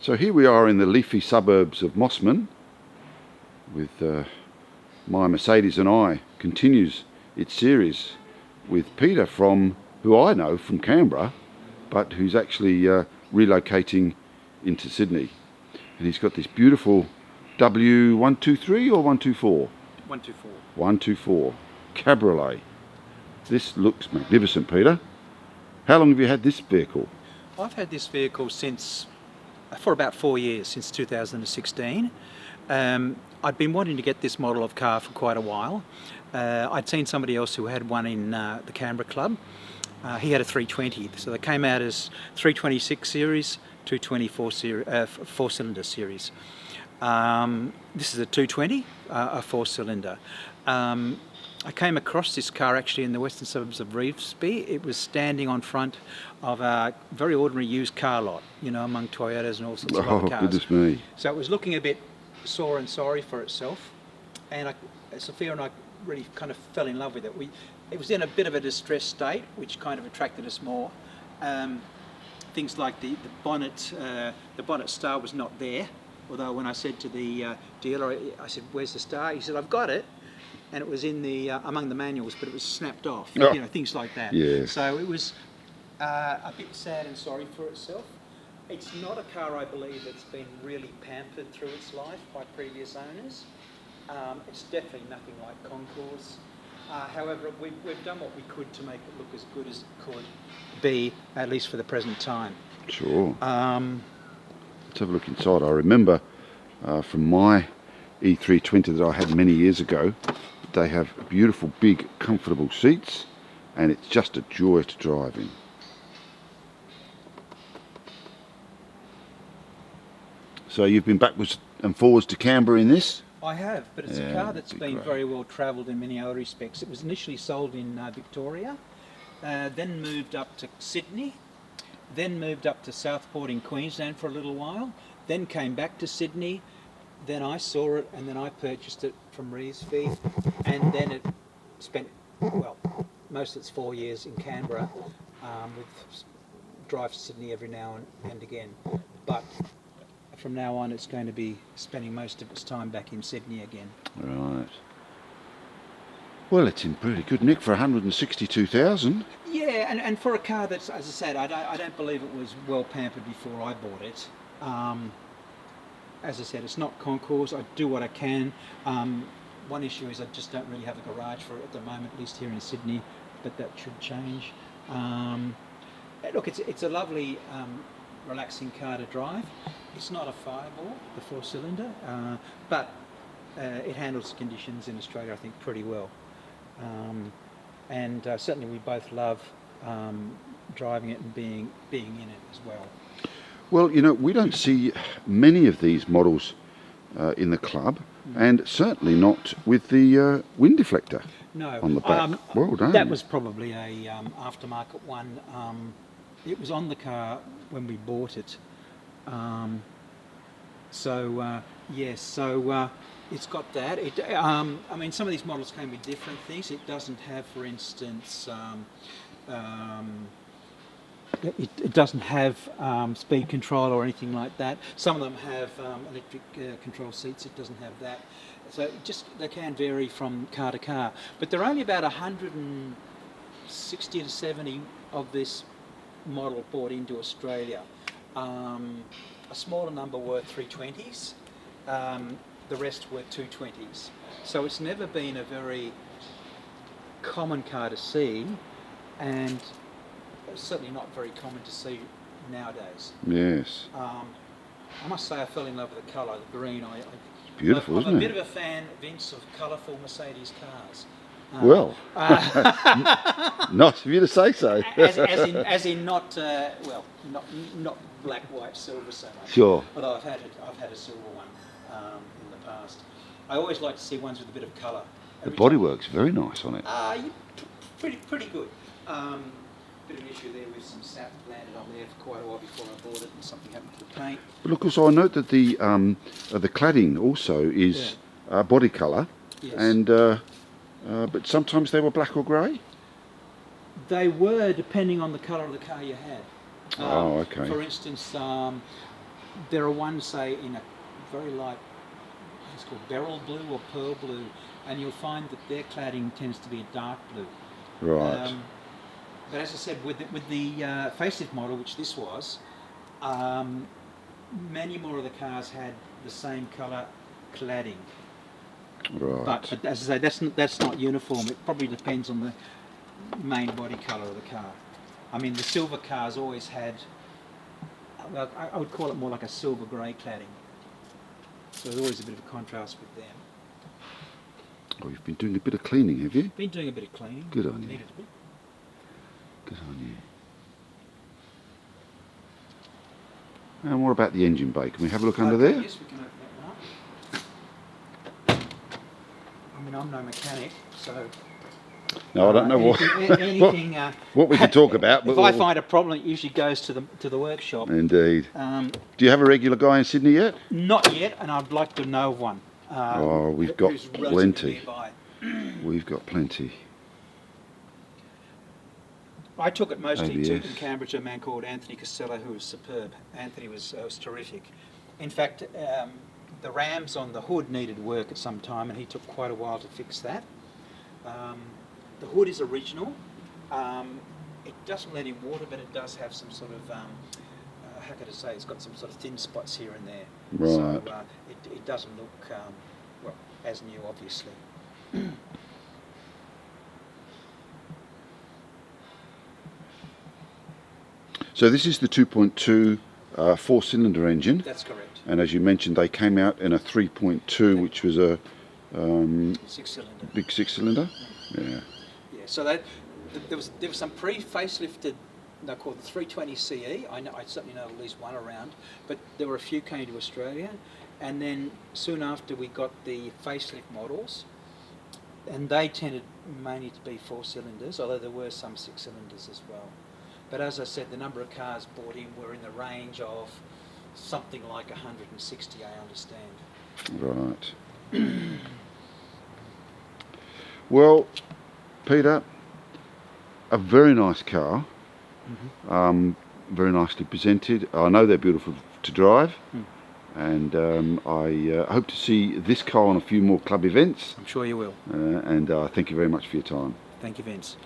So here we are in the leafy suburbs of Mossman with my Mercedes and I continues its series with Peter who I know from Canberra, but who's actually relocating into Sydney. And he's got this beautiful W123 or 124? 124. 124 Cabriolet. This looks magnificent, Peter. How long have you had this vehicle? I've had this vehicle for about 4 years, since 2016. I'd been wanting to get this model of car for quite a while. I'd seen somebody else who had one in the Canberra Club. He had a 320, so they came out as 326 series, 224 series, four-cylinder series. This is a 220, a four-cylinder. I came across this car actually in the western suburbs of Revesby. It was standing on front of a very ordinary used car lot, you know, among Toyotas and all sorts of other cars. Oh, goodness me. So it was looking a bit sore and sorry for itself. And Sophia and I really kind of fell in love with it. It was in a bit of a distressed state, which kind of attracted us more. Things like the bonnet star was not there. Although when I said to the dealer, I said, "Where's the star?" He said, "I've got it." And it was in the among the manuals, but it was snapped off. Oh. You know, things like that. Yeah. So it was a bit sad and sorry for itself. It's not a car, I believe, that's been really pampered through its life by previous owners. It's definitely nothing like Concours. However, we've done what we could to make it look as good as it could be, at least for the present time. Sure. Let's have a look inside. I remember from my E320 that I had many years ago, they have beautiful, big, comfortable seats, and it's just a joy to drive in. So you've been backwards and forwards to Canberra in this? I have, but it's a car that's been very well travelled in many other respects. It was initially sold in Victoria, then moved up to Sydney, then moved up to Southport in Queensland for a little while, then came back to Sydney, then I saw it, and then I purchased it from Revesby, and then it spent, well, most of its 4 years in Canberra, with drive to Sydney every now and again. But from now on, it's going to be spending most of its time back in Sydney again. Right. Well, it's in pretty good nick for 162,000. Yeah, and for a car that's, as I said, I don't believe it was well pampered before I bought it. As I said, it's not Concours. I do what I can. One issue is I just don't really have a garage for it at the moment, at least here in Sydney, but that should change. Look, it's a lovely, relaxing car to drive. It's not a fireball, the four-cylinder, but it handles conditions in Australia, I think, pretty well. And certainly we both love driving it and being in it as well. Well, you know, we don't see many of these models in the club, and certainly not with the wind deflector on the back. Well done. That was probably a aftermarket one. It was on the car when we bought it. Yes, it's got that. I mean, some of these models came with different things. It doesn't have, for instance, it doesn't have speed control or anything like that. Some of them have electric control seats. It doesn't have that. So they can vary from car to car. But there are only about 160 to 70 of this model brought into Australia. A smaller number were 320s. The rest were 220s. So it's never been a very common car to see, and certainly not very common to see nowadays. Yes. I must say I fell in love with the colour, the green. It's beautiful, isn't it? I'm a bit of a fan, Vince, of colourful Mercedes cars. Well, nice of you to say so. as in not not black, white, silver so much. Sure. Although I've had a silver one in the past. I always like to see ones with a bit of colour. The bodywork's very nice on it. Pretty good. Bit of an issue there with some sap landed on there for quite a while before I bought it, and something happened to the paint. But look, also I note that the cladding also is body colour, yes. And but sometimes they were black or grey. They were, depending on the colour of the car you had. Oh, okay. For instance, There are ones, say, in a very light, it's called beryl blue or pearl blue, and you'll find that their cladding tends to be a dark blue. Right. But as I said, with the facelift model, which this was, many more of the cars had the same colour cladding. Right. But as I say, that's not uniform. It probably depends on the main body colour of the car. I mean, the silver cars always had, well, I would call it more like a silver grey cladding. So there's always a bit of a contrast with them. Oh, you've been doing a bit of cleaning, have you? Been doing a bit of cleaning. Good on you. Needed a bit. Good on you. And what about the engine bay? Can we have a look under Okay, there? yes, we can open that one up. I mean, I'm no mechanic, so... No, I don't know anything, what we can talk about. But if I find a problem, it usually goes to the workshop. Indeed. Do you have a regular guy in Sydney yet? Not yet, and I'd like to know of one. Oh, we've got who's relatively plenty. nearby. We've got plenty. I took it mostly to ABS. in Canberra to a man called Anthony Costello, who was superb. Anthony was terrific. In fact, the rams on the hood needed work at some time, and he took quite a while to fix that. The hood is original. It doesn't let in water, but it does have some sort of, how could I say, it's got some sort of thin spots here and there. Right. So it doesn't look, well, as new, obviously. So this is the 2.2 four-cylinder engine. That's correct. And as you mentioned, they came out in a 3.2, which was a 6-cylinder. big six-cylinder. Yeah. Yeah. So there was some pre-facelifted. They're called the 320 CE. I certainly know at least one around, but there were a few came to Australia, and then soon after we got the facelift models, and they tended mainly to be 4-cylinders, although there were some 6-cylinders as well. But as I said, the number of cars bought in were in the range of something like 160, I understand. Right. Well, Peter, a very nice car. Very nicely presented. I know they're beautiful to drive, and I hope to see this car on a few more club events. I'm sure you will. And thank you very much for your time. Thank you, Vince.